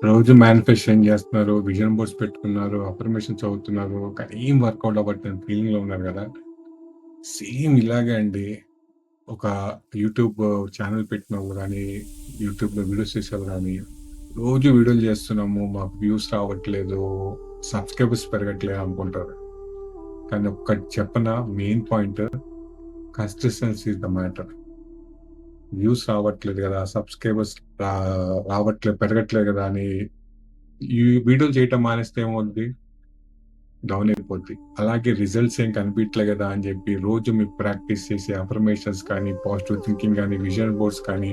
రోజు మేనిఫెస్టేషన్ చేస్తున్నారు. Vision boards పెట్టుకున్నారు. అఫర్మేషన్ చదువుతున్నారు. కానీ ఏం వర్కౌట్ అవ్వట్లేని ఫీలింగ్‌లో ఉన్నారు గదా! సేమ్ ఇలాగే అండి. ఒక యూట్యూబ్ ఛానెల్ పెట్టినోళ్ళు గానీ, యూట్యూబ్‌లో వీడియోస్ చేసేవాళ్ళు గానీ, రోజు వీడియోలు చేస్తున్నాము. మాకు వ్యూస్ రావట్లేదు. సబ్‌స్క్రైబర్స్ పెరగట్లేదు అనుకుంటారు. కానీ ఒక్కటి చెప్పనా main point consistency is the matter. Views రావట్లేదు గదా! సబ్‌స్క్రైబర్స్ రా రావట్లేదు, పెరగట్లేదు గదా! అని ఈ వీడియోలు చేయటం మానేస్తే ఏమవుద్ది? డౌన్ అయిపోద్ది. అలాగే రిజల్ట్స్ ఏం కనిపియట్లే గదా! అని జెప్పి రోజు మీరు ప్రాక్టీస్ చేసే అఫర్మేషన్స్ కానీ, పాజిటివ్ థింకింగ్ గానీ, విజన్ బోర్డ్స్ కానీ,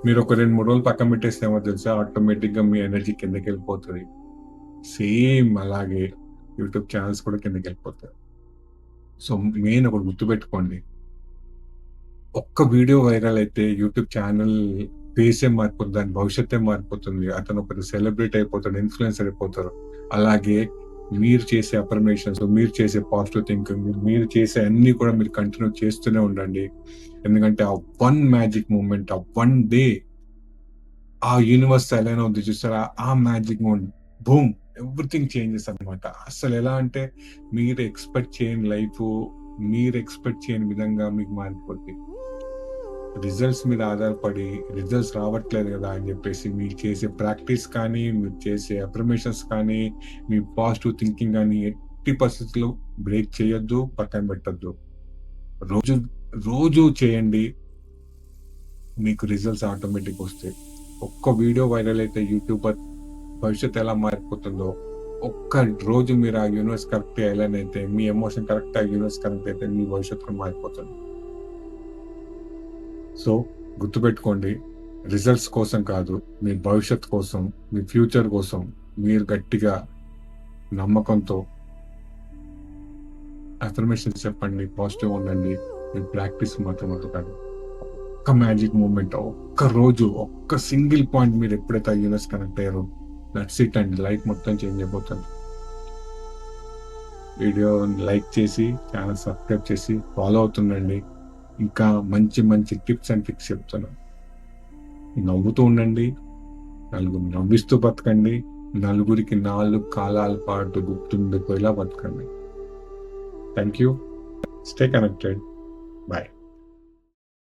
మీరొక 2, 3 రోజులు పక్కన పెట్టేస్తే ఏమవుద్దో తెలుసా? ఆటోమేటిక్‌గా మీ ఎనర్జీ కిందకెళ్ళిపోతది. సేమ్ అలాగే యూట్యూబ్ ఛానెల్స్ కూడా కిందకెళ్ళిపోతాయి. సో, మెయిన్ ఒకటి గుర్తుపెట్టుకోండి. ఒక్క వీడియో వైరల్ అయితే యూట్యూబ్ ఛానెల్ ఫేసే మారిపోద్ది. దాని భవిష్యత్తే మారిపోతుంది. అతను ఒక సెలబ్రిటీ అయిపోతాడు. ఇన్‌ఫ్లుయెన్సర్ అయిపోతారు. అలాగే మీరు చేసే అఫర్మేషన్స్, మీరు చేసే పాజిటివ్ థింకింగ్, మీరు చేసే అన్నీ కూడా మీరు కంటిన్యూ చేస్తూనే ఉండండి. ఎందుకంటే ఆ వన్ మ్యాజిక్ మూమెంట్, ఆ వన్ డే ఆ యూనివర్స్ అలైన్ అవుద్ది చూసారా? ఆ magic moment boom! Everything changes అన్నమాట. అసలెలా అంటే మీరు ఎక్స్‌పెక్ట్ చేయని లైఫు, మీరు ఎక్స్‌పెక్ట్ చేయని విధంగా మీకు మారిపోద్ది. రిజల్ట్స్ మీద ఆధారపడి రిజల్ట్స్ రావట్లేదు గదా! అని జెప్పేసి మీరు చేసే ప్రాక్టీస్ కానీ, మీరు చేసే అఫర్మేషన్స్ కానీ, మీ పాజిటివ్ థింకింగ్ గానీ ఎట్టి పరిస్థితుల్లో బ్రేక్ చేయొద్దు, పక్కన పెట్టొద్దు. రోజు, రోజు చేయండి. మీకు రిజల్ట్స్ ఆటోమేటిక్‌గా వస్తాయి. ఒక్క వీడియో వైరల్ అయితే యూట్యూబర్ భవిష్యత్తు ఎలా మారిపోతుందో, ఒక్క రోజు మీరు ఆ యూనివర్స్ కరెక్ట్‌గా అలైన్ అయితే, మీ ఎమోషన్ కరెక్ట్‌గా యూనివర్స్ కనెక్ట్ అయితే మీ భవిష్యత్తు కూడా మారిపోతుంది. సో, గుర్తుపెట్టుకోండి. రిజల్ట్స్ కోసం కాదు, మీ భవిష్యత్తు కోసం, మీ ఫ్యూచర్ కోసం మీరు గట్టిగా నమ్మకంతో అఫర్మేషన్స్ చెప్పండి. పాజిటివ్‌గా ఉండండి. మీ ప్రాక్టీస్ మాత్రం వదలకండి. ఒక్క మ్యాజిక్ మూమెంట్, ఒక్క రోజు, ఒక్క సింగిల్ పాయింట్ మీరు ఎప్పుడైతే ఆ యూనివర్స్ కనెక్ట్ అయ్యారో దట్స్ ఇట్ అండి. లైఫ్ మొత్తం చేంజ్ అయిపోతుంది. వీడియోని లైక్ చేసి, ఛానెల్ సబ్స్క్రైబ్ చేసి ఫాలో అవుతుండండి. ఇంకా మంచి మంచి టిప్స్ అండ్ ట్రిక్స్ చెప్తాను. నవ్వుతూ ఉండండి. నలుగురిని నవ్విస్తూ బతకండి. నలుగురికి 4 కాలాల పాటు గుర్తుండిపోయేలా బతకండి. Thank you. Stay connected. By.